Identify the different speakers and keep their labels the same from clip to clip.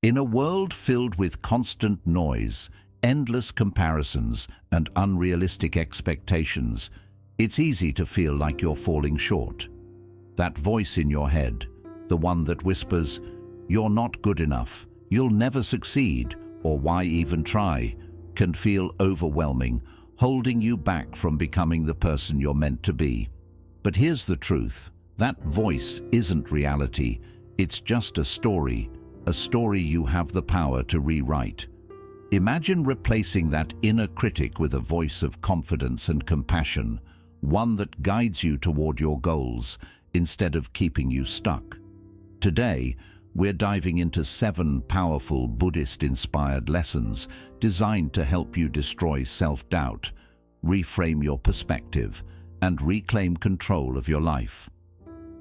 Speaker 1: In a world filled with constant noise, endless comparisons, and unrealistic expectations, it's easy to feel like you're falling short. That voice in your head, the one that whispers, "You're not good enough, you'll never succeed," or "Why even try?" can feel overwhelming, holding you back from becoming the person you're meant to be. But here's the truth. That voice isn't reality. It's just a story you have the power to rewrite. Imagine replacing that inner critic with a voice of confidence and compassion, one that guides you toward your goals instead of keeping you stuck. Today, we're diving into 7 powerful Buddhist-inspired lessons designed to help you destroy self-doubt, reframe your perspective, and reclaim control of your life.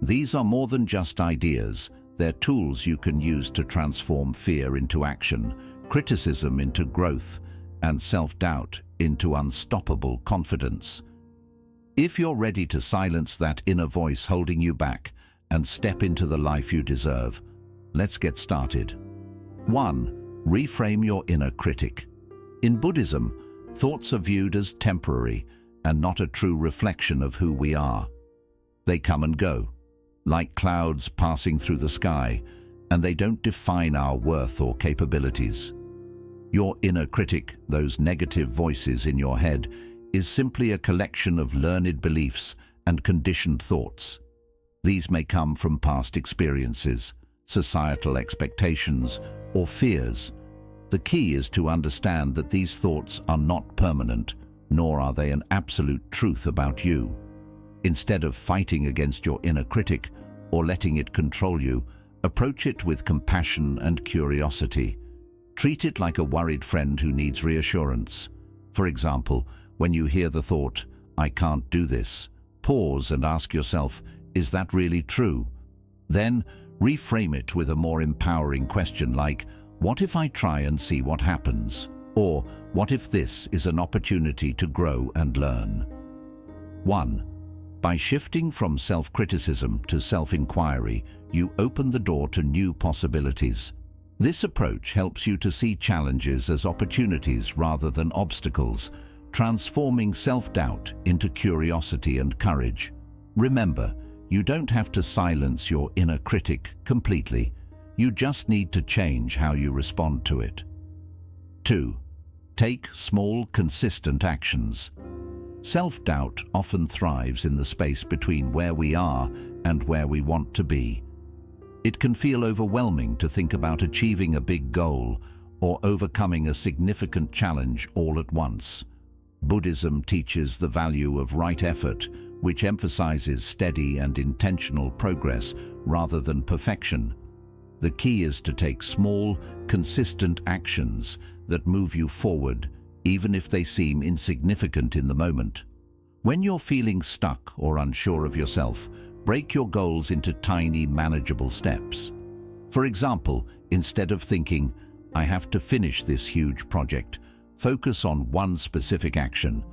Speaker 1: These are more than just ideas. They're tools you can use to transform fear into action, criticism into growth, and self-doubt into unstoppable confidence. If you're ready to silence that inner voice holding you back and step into the life you deserve, let's get started. 1. Reframe your inner critic. In Buddhism, thoughts are viewed as temporary and not a true reflection of who we are. They come and go, like clouds passing through the sky, and they don't define our worth or capabilities. Your inner critic, those negative voices in your head, is simply a collection of learned beliefs and conditioned thoughts. These may come from past experiences, societal expectations, or fears. The key is to understand that these thoughts are not permanent, nor are they an absolute truth about you. Instead of fighting against your inner critic or letting it control you, approach it with compassion and curiosity. Treat it like a worried friend who needs reassurance. For example, when you hear the thought, "I can't do this," pause and ask yourself, "Is that really true?" Then, reframe it with a more empowering question like, "What if I try and see what happens?" Or, "What if this is an opportunity to grow and learn?" 1. By shifting from self-criticism to self-inquiry, you open the door to new possibilities. This approach helps you to see challenges as opportunities rather than obstacles, transforming self-doubt into curiosity and courage. Remember, you don't have to silence your inner critic completely. You just need to change how you respond to it. 2. Take small, consistent actions. Self-doubt often thrives in the space between where we are and where we want to be. It can feel overwhelming to think about achieving a big goal or overcoming a significant challenge all at once. Buddhism teaches the value of right effort, which emphasizes steady and intentional progress rather than perfection. The key is to take small, consistent actions that move you forward, even if they seem insignificant in the moment. When you're feeling stuck or unsure of yourself, break your goals into tiny, manageable steps. For example, instead of thinking, "I have to finish this huge project," focus on one specific action.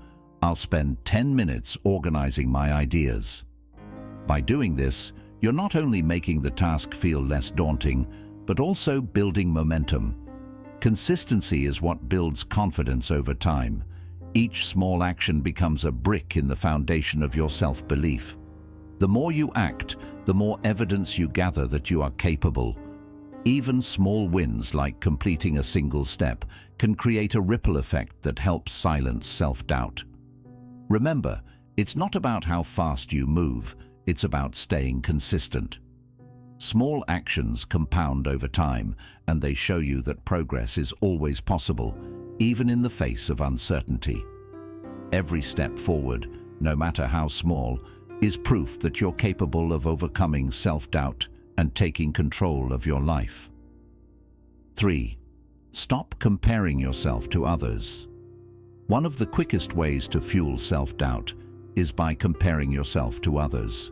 Speaker 1: "I'll spend 10 minutes organizing my ideas." By doing this, you're not only making the task feel less daunting, but also building momentum. Consistency is what builds confidence over time. Each small action becomes a brick in the foundation of your self-belief. The more you act, the more evidence you gather that you are capable. Even small wins like completing a single step can create a ripple effect that helps silence self-doubt. Remember, it's not about how fast you move, it's about staying consistent. Small actions compound over time, and they show you that progress is always possible, even in the face of uncertainty. Every step forward, no matter how small, is proof that you're capable of overcoming self-doubt and taking control of your life. 3. Stop comparing yourself to others. One of the quickest ways to fuel self-doubt is by comparing yourself to others.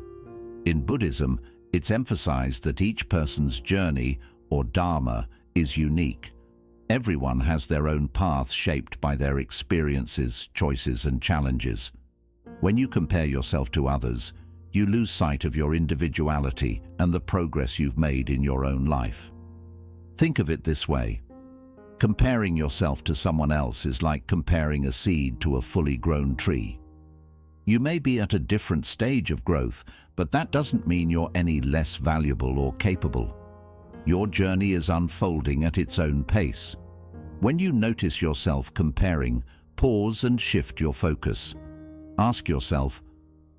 Speaker 1: In Buddhism, it's emphasized that each person's journey, or dharma, is unique. Everyone has their own path shaped by their experiences, choices, and challenges. When you compare yourself to others, you lose sight of your individuality and the progress you've made in your own life. Think of it this way. Comparing yourself to someone else is like comparing a seed to a fully grown tree. You may be at a different stage of growth, but that doesn't mean you're any less valuable or capable. Your journey is unfolding at its own pace. When you notice yourself comparing, pause and shift your focus. Ask yourself,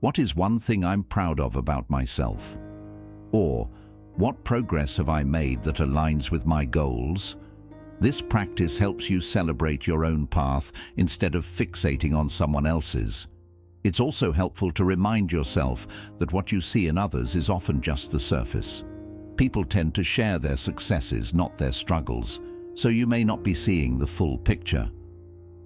Speaker 1: what is one thing I'm proud of about myself? Or, what progress have I made that aligns with my goals? This practice helps you celebrate your own path instead of fixating on someone else's. It's also helpful to remind yourself that what you see in others is often just the surface. People tend to share their successes, not their struggles, so you may not be seeing the full picture.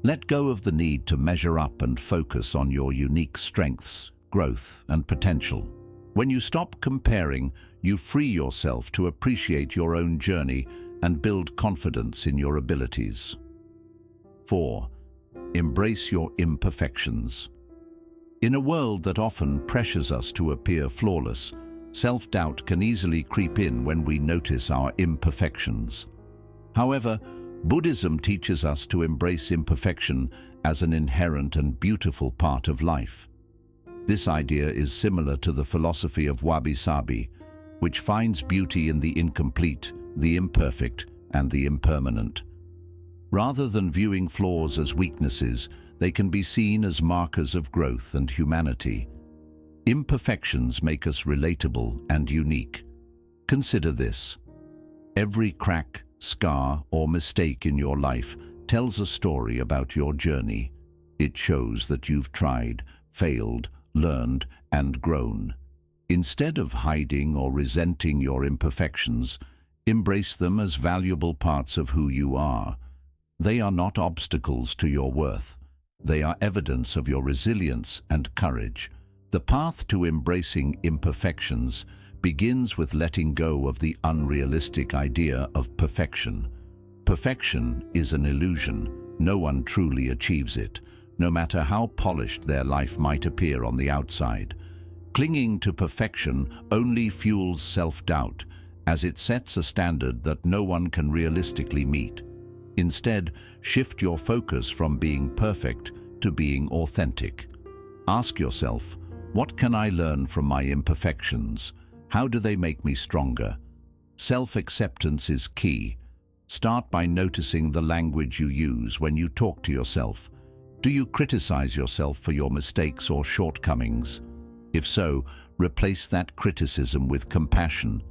Speaker 1: Let go of the need to measure up and focus on your unique strengths, growth, and potential. When you stop comparing, you free yourself to appreciate your own journey and build confidence in your abilities. 4. Embrace your imperfections. In a world that often pressures us to appear flawless, self-doubt can easily creep in when we notice our imperfections. However, Buddhism teaches us to embrace imperfection as an inherent and beautiful part of life. This idea is similar to the philosophy of wabi-sabi, which finds beauty in the incomplete, the imperfect, and the impermanent. Rather than viewing flaws as weaknesses, they can be seen as markers of growth and humanity. Imperfections make us relatable and unique. Consider this. Every crack, scar, or mistake in your life tells a story about your journey. It shows that you've tried, failed, learned, and grown. Instead of hiding or resenting your imperfections, embrace them as valuable parts of who you are. They are not obstacles to your worth. They are evidence of your resilience and courage. The path to embracing imperfections begins with letting go of the unrealistic idea of perfection. Perfection is an illusion. No one truly achieves it, no matter how polished their life might appear on the outside. Clinging to perfection only fuels self-doubt, as it sets a standard that no one can realistically meet. Instead, shift your focus from being perfect to being authentic. Ask yourself, what can I learn from my imperfections? How do they make me stronger? Self-acceptance is key. Start by noticing the language you use when you talk to yourself. Do you criticize yourself for your mistakes or shortcomings? If so, replace that criticism with compassion.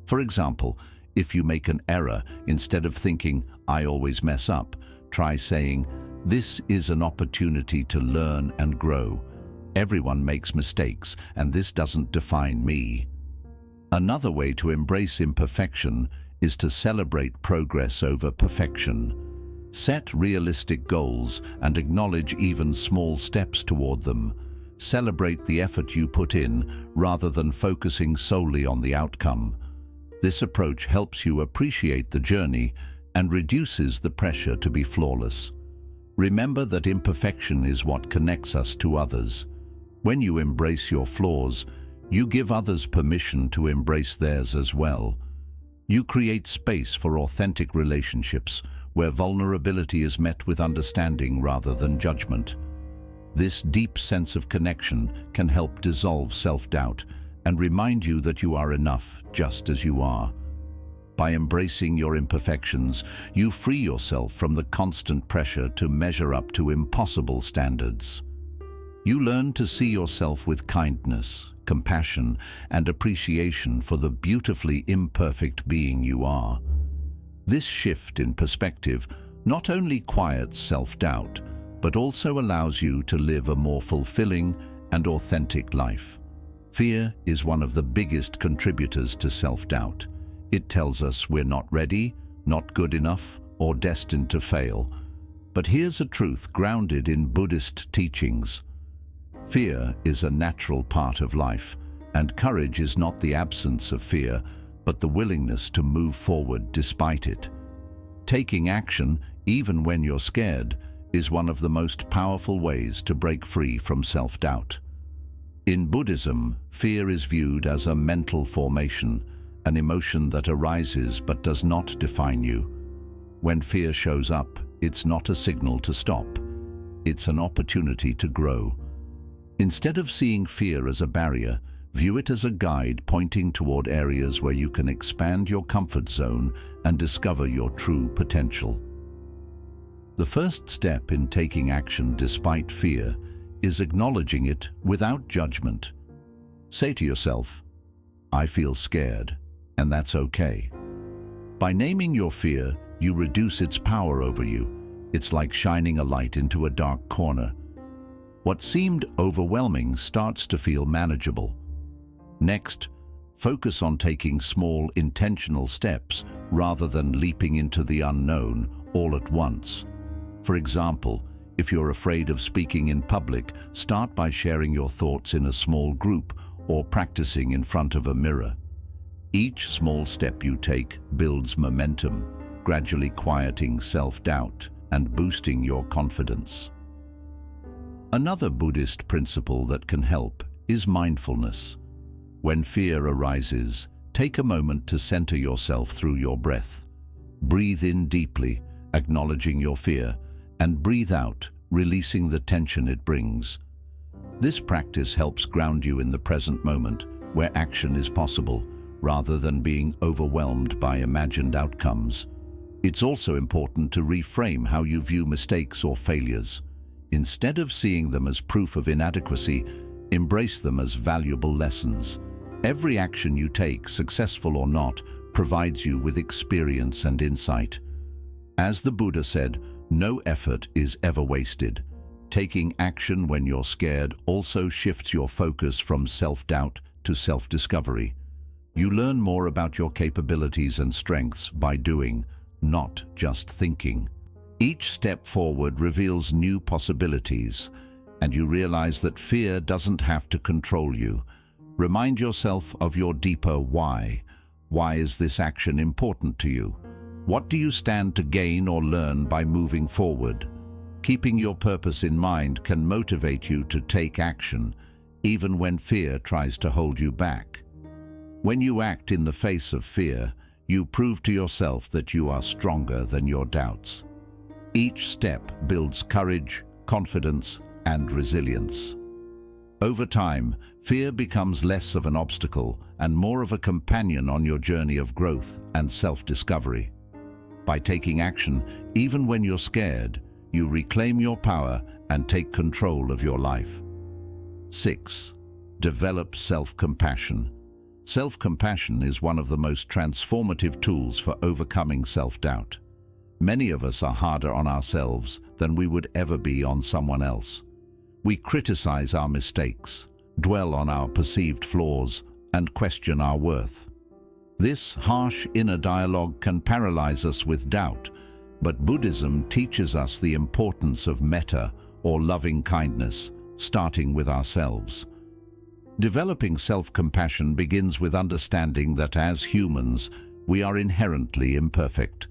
Speaker 1: For example, if you make an error, instead of thinking, I always mess up, try saying, this is an opportunity to learn and grow. Everyone makes mistakes, and this doesn't define me. Another way to embrace imperfection is to celebrate progress over perfection. Set realistic goals and acknowledge even small steps toward them. Celebrate the effort you put in rather than focusing solely on the outcome. This approach helps you appreciate the journey and reduces the pressure to be flawless. Remember that imperfection is what connects us to others. When you embrace your flaws, you give others permission to embrace theirs as well. You create space for authentic relationships where vulnerability is met with understanding rather than judgment. This deep sense of connection can help dissolve self-doubt and remind you that you are enough just as you are. By embracing your imperfections, you free yourself from the constant pressure to measure up to impossible standards. You learn to see yourself with kindness, compassion, and appreciation for the beautifully imperfect being you are. This shift in perspective not only quiets self-doubt, but also allows you to live a more fulfilling and authentic life. Fear is one of the biggest contributors to self-doubt. It tells us we're not ready, not good enough, or destined to fail. But here's a truth grounded in Buddhist teachings. Fear is a natural part of life, and courage is not the absence of fear, but the willingness to move forward despite it. Taking action, even when you're scared, is one of the most powerful ways to break free from self-doubt. In Buddhism, fear is viewed as a mental formation, an emotion that arises but does not define you. When fear shows up, it's not a signal to stop. It's an opportunity to grow. Instead of seeing fear as a barrier, view it as a guide pointing toward areas where you can expand your comfort zone and discover your true potential. The first step in taking action despite fear is acknowledging it without judgment. Say to yourself, "I feel scared, and that's okay." By naming your fear, you reduce its power over you. It's like shining a light into a dark corner. What seemed overwhelming starts to feel manageable. Next, focus on taking small, intentional steps rather than leaping into the unknown all at once. For example, if you're afraid of speaking in public, start by sharing your thoughts in a small group or practicing in front of a mirror. Each small step you take builds momentum, gradually quieting self-doubt and boosting your confidence. Another Buddhist principle that can help is mindfulness. When fear arises, take a moment to center yourself through your breath. Breathe in deeply, acknowledging your fear, and breathe out, releasing the tension it brings. This practice helps ground you in the present moment, where action is possible, rather than being overwhelmed by imagined outcomes. It's also important to reframe how you view mistakes or failures. Instead of seeing them as proof of inadequacy, embrace them as valuable lessons. Every action you take, successful or not, provides you with experience and insight. As the Buddha said, no effort is ever wasted. Taking action when you're scared also shifts your focus from self-doubt to self-discovery. You learn more about your capabilities and strengths by doing, not just thinking. Each step forward reveals new possibilities, and you realize that fear doesn't have to control you. Remind yourself of your deeper why. Why is this action important to you? What do you stand to gain or learn by moving forward? Keeping your purpose in mind can motivate you to take action, even when fear tries to hold you back. When you act in the face of fear, you prove to yourself that you are stronger than your doubts. Each step builds courage, confidence, and resilience. Over time, fear becomes less of an obstacle and more of a companion on your journey of growth and self-discovery. By taking action, even when you're scared, you reclaim your power and take control of your life. 6. Develop self-compassion. Self-compassion is one of the most transformative tools for overcoming self-doubt. Many of us are harder on ourselves than we would ever be on someone else. We criticize our mistakes, dwell on our perceived flaws, and question our worth. This harsh inner dialogue can paralyze us with doubt, but Buddhism teaches us the importance of metta, or loving kindness, starting with ourselves. Developing self-compassion begins with understanding that as humans, we are inherently imperfect.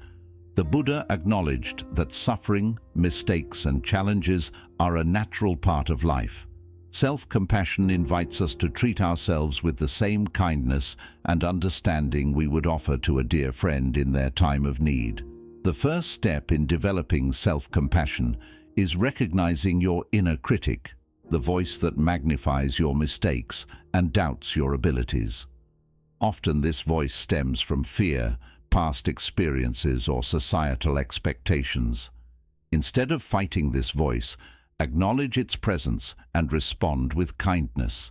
Speaker 1: The Buddha acknowledged that suffering, mistakes, and challenges are a natural part of life. Self-compassion invites us to treat ourselves with the same kindness and understanding we would offer to a dear friend in their time of need. The first step in developing self-compassion is recognizing your inner critic, the voice that magnifies your mistakes and doubts your abilities. Often this voice stems from fear, past experiences, or societal expectations. Instead of fighting this voice, acknowledge its presence and respond with kindness.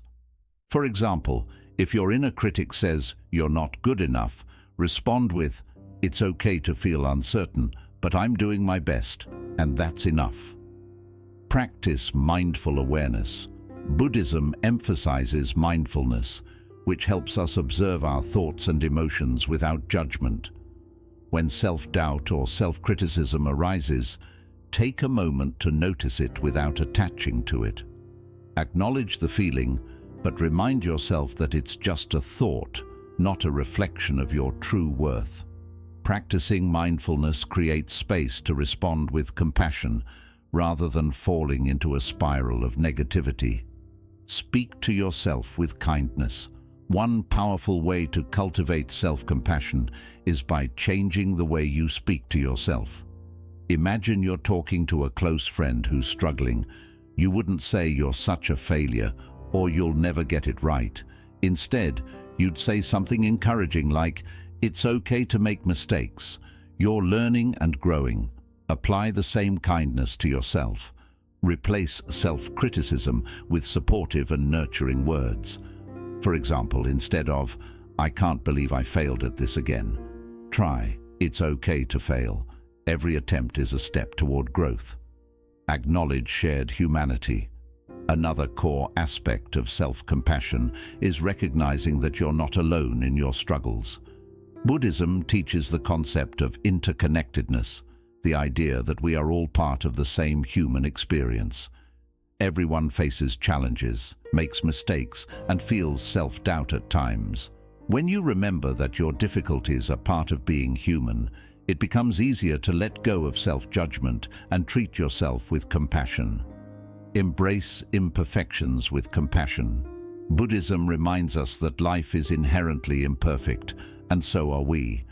Speaker 1: For example, if your inner critic says you're not good enough, respond with, "It's okay to feel uncertain, but I'm doing my best, and that's enough." Practice mindful awareness. Buddhism emphasizes mindfulness, which helps us observe our thoughts and emotions without judgment. When self-doubt or self-criticism arises, take a moment to notice it without attaching to it. Acknowledge the feeling, but remind yourself that it's just a thought, not a reflection of your true worth. Practicing mindfulness creates space to respond with compassion, rather than falling into a spiral of negativity. Speak to yourself with kindness, One powerful way to cultivate self-compassion is by changing the way you speak to yourself. Imagine you're talking to a close friend who's struggling. You wouldn't say you're such a failure or you'll never get it right. Instead, you'd say something encouraging like, "It's okay to make mistakes. You're learning and growing." Apply the same kindness to yourself. Replace self-criticism with supportive and nurturing words. For example, instead of, "I can't believe I failed at this again," try, "It's okay to fail. Every attempt is a step toward growth." Acknowledge shared humanity. Another core aspect of self-compassion is recognizing that you're not alone in your struggles. Buddhism teaches the concept of interconnectedness, the idea that we are all part of the same human experience. Everyone faces challenges, makes mistakes, and feels self-doubt at times. When you remember that your difficulties are part of being human, it becomes easier to let go of self-judgment and treat yourself with compassion. Embrace imperfections with compassion. Buddhism reminds us that life is inherently imperfect, and so are we.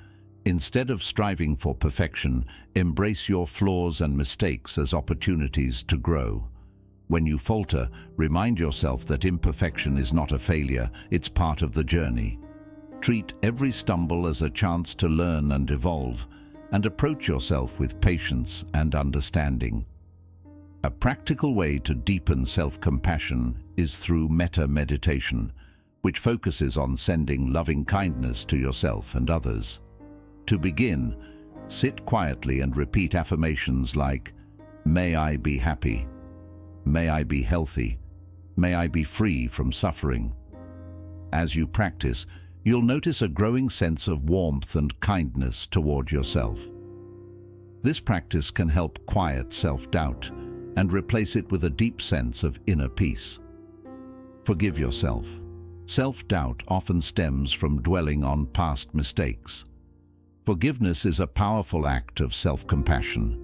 Speaker 1: Instead of striving for perfection, embrace your flaws and mistakes as opportunities to grow. When you falter, remind yourself that imperfection is not a failure, it's part of the journey. Treat every stumble as a chance to learn and evolve, and approach yourself with patience and understanding. A practical way to deepen self-compassion is through metta meditation, which focuses on sending loving kindness to yourself and others. To begin, sit quietly and repeat affirmations like, "May I be happy. May I be healthy. May I be free from suffering." As you practice, you'll notice a growing sense of warmth and kindness toward yourself. This practice can help quiet self-doubt and replace it with a deep sense of inner peace. Forgive yourself. Self-doubt often stems from dwelling on past mistakes. Forgiveness is a powerful act of self-compassion.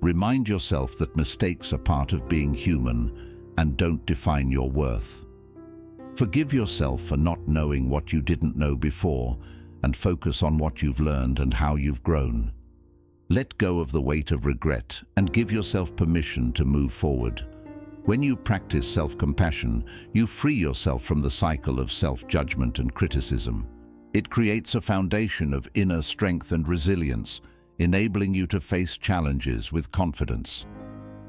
Speaker 1: Remind yourself that mistakes are part of being human and don't define your worth. Forgive yourself for not knowing what you didn't know before and focus on what you've learned and how you've grown. Let go of the weight of regret and give yourself permission to move forward. When you practice self-compassion, you free yourself from the cycle of self-judgment and criticism. It creates a foundation of inner strength and resilience, enabling you to face challenges with confidence.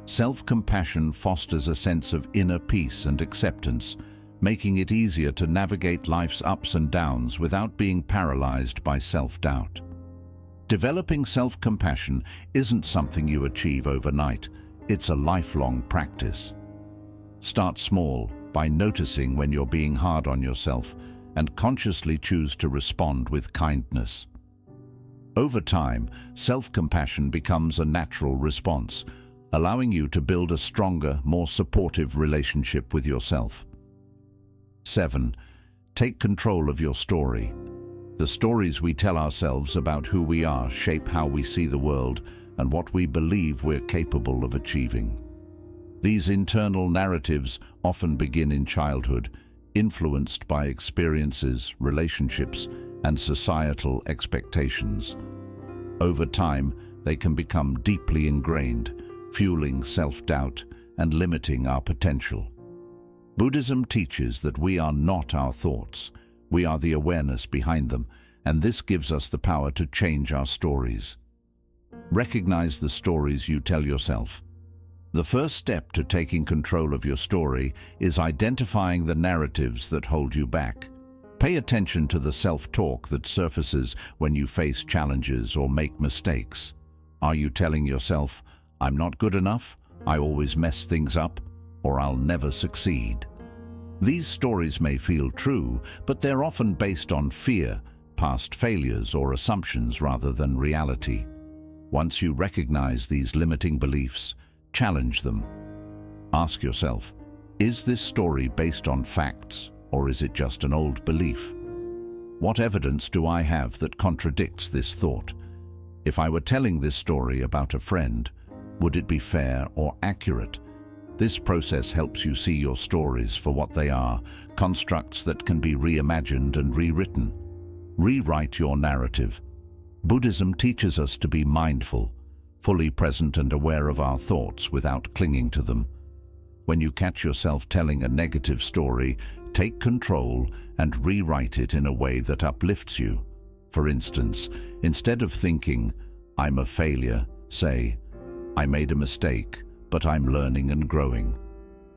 Speaker 1: Self-compassion fosters a sense of inner peace and acceptance, making it easier to navigate life's ups and downs without being paralyzed by self-doubt. Developing self-compassion isn't something you achieve overnight. It's a lifelong practice. Start small by noticing when you're being hard on yourself and consciously choose to respond with kindness. Over time, self-compassion becomes a natural response, allowing you to build a stronger, more supportive relationship with yourself. 7. Take control of your story. The stories we tell ourselves about who we are shape how we see the world and what we believe we're capable of achieving. These internal narratives often begin in childhood, influenced by experiences, relationships, and societal expectations. Over time, they can become deeply ingrained, fueling self-doubt and limiting our potential. Buddhism teaches that we are not our thoughts. We are the awareness behind them, and this gives us the power to change our stories. Recognize the stories you tell yourself. The first step to taking control of your story is identifying the narratives that hold you back. Pay attention to the self-talk that surfaces when you face challenges or make mistakes. Are you telling yourself, "I'm not good enough, I always mess things up," or "I'll never succeed"? These stories may feel true, but they're often based on fear, past failures, or assumptions rather than reality. Once you recognize these limiting beliefs, challenge them. Ask yourself, is this story based on facts, or is it just an old belief? What evidence do I have that contradicts this thought? If I were telling this story about a friend, would it be fair or accurate? This process helps you see your stories for what they are, constructs that can be reimagined and rewritten. Rewrite your narrative. Buddhism teaches us to be mindful, fully present and aware of our thoughts without clinging to them. When you catch yourself telling a negative story, take control and rewrite it in a way that uplifts you. For instance, instead of thinking, "I'm a failure," say, "I made a mistake, but I'm learning and growing."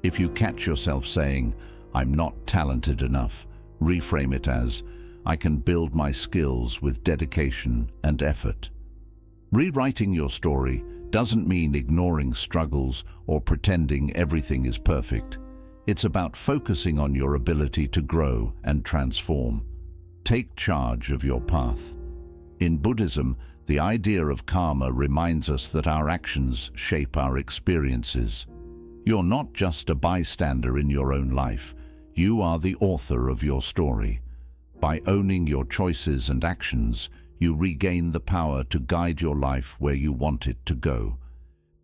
Speaker 1: If you catch yourself saying, "I'm not talented enough," reframe it as, "I can build my skills with dedication and effort." Rewriting your story doesn't mean ignoring struggles or pretending everything is perfect. It's about focusing on your ability to grow and transform. Take charge of your path. In Buddhism, the idea of karma reminds us that our actions shape our experiences. You're not just a bystander in your own life. You are the author of your story. By owning your choices and actions, you regain the power to guide your life where you want it to go.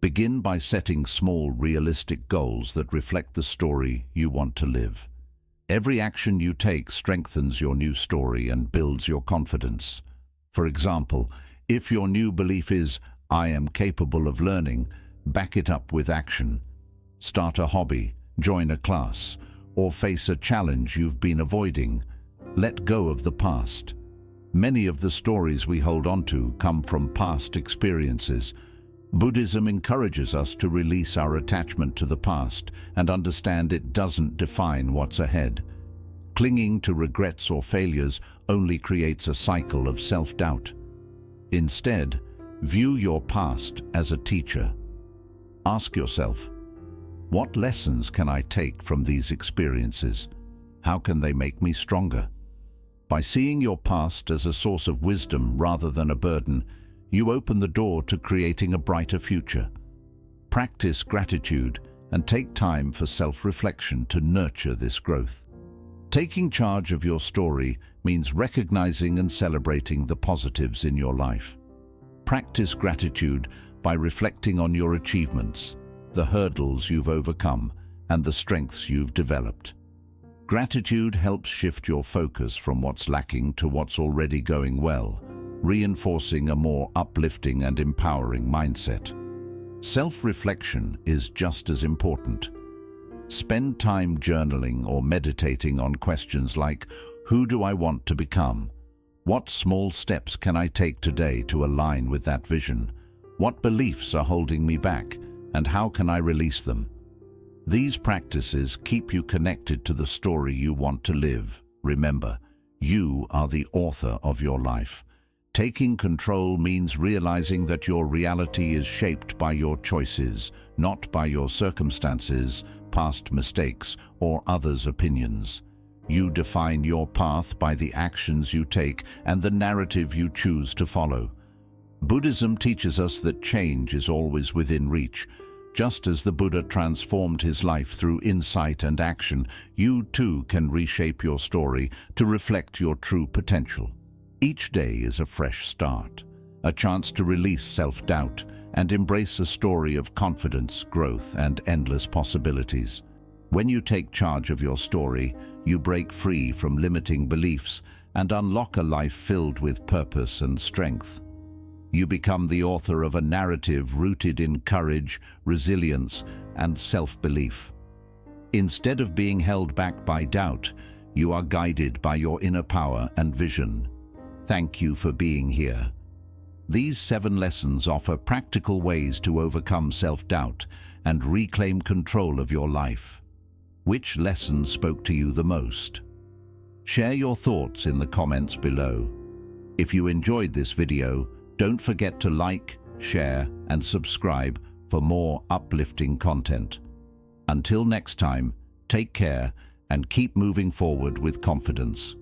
Speaker 1: Begin by setting small, realistic goals that reflect the story you want to live. Every action you take strengthens your new story and builds your confidence. For example, if your new belief is, "I am capable of learning," back it up with action. Start a hobby, join a class, or face a challenge you've been avoiding. Let go of the past. Many of the stories we hold on to come from past experiences. Buddhism encourages us to release our attachment to the past and understand it doesn't define what's ahead. Clinging to regrets or failures only creates a cycle of self-doubt. Instead, view your past as a teacher. Ask yourself, what lessons can I take from these experiences? How can they make me stronger? By seeing your past as a source of wisdom rather than a burden, you open the door to creating a brighter future. Practice gratitude and take time for self-reflection to nurture this growth. Taking charge of your story means recognizing and celebrating the positives in your life. Practice gratitude by reflecting on your achievements, the hurdles you've overcome, and the strengths you've developed. Gratitude helps shift your focus from what's lacking to what's already going well, reinforcing a more uplifting and empowering mindset. Self-reflection is just as important. Spend time journaling or meditating on questions like, who do I want to become? What small steps can I take today to align with that vision? What beliefs are holding me back, and how can I release them? These practices keep you connected to the story you want to live. Remember, you are the author of your life. Taking control means realizing that your reality is shaped by your choices, not by your circumstances, past mistakes, or others' opinions. You define your path by the actions you take and the narrative you choose to follow. Buddhism teaches us that change is always within reach. Just as the Buddha transformed his life through insight and action, you too can reshape your story to reflect your true potential. Each day is a fresh start, a chance to release self-doubt and embrace a story of confidence, growth, and endless possibilities. When you take charge of your story, you break free from limiting beliefs and unlock a life filled with purpose and strength. You become the author of a narrative rooted in courage, resilience, and self-belief. Instead of being held back by doubt, you are guided by your inner power and vision. Thank you for being here. These 7 lessons offer practical ways to overcome self-doubt and reclaim control of your life. Which lesson spoke to you the most? Share your thoughts in the comments below. If you enjoyed this video, don't forget to like, share, and subscribe for more uplifting content. Until next time, take care and keep moving forward with confidence.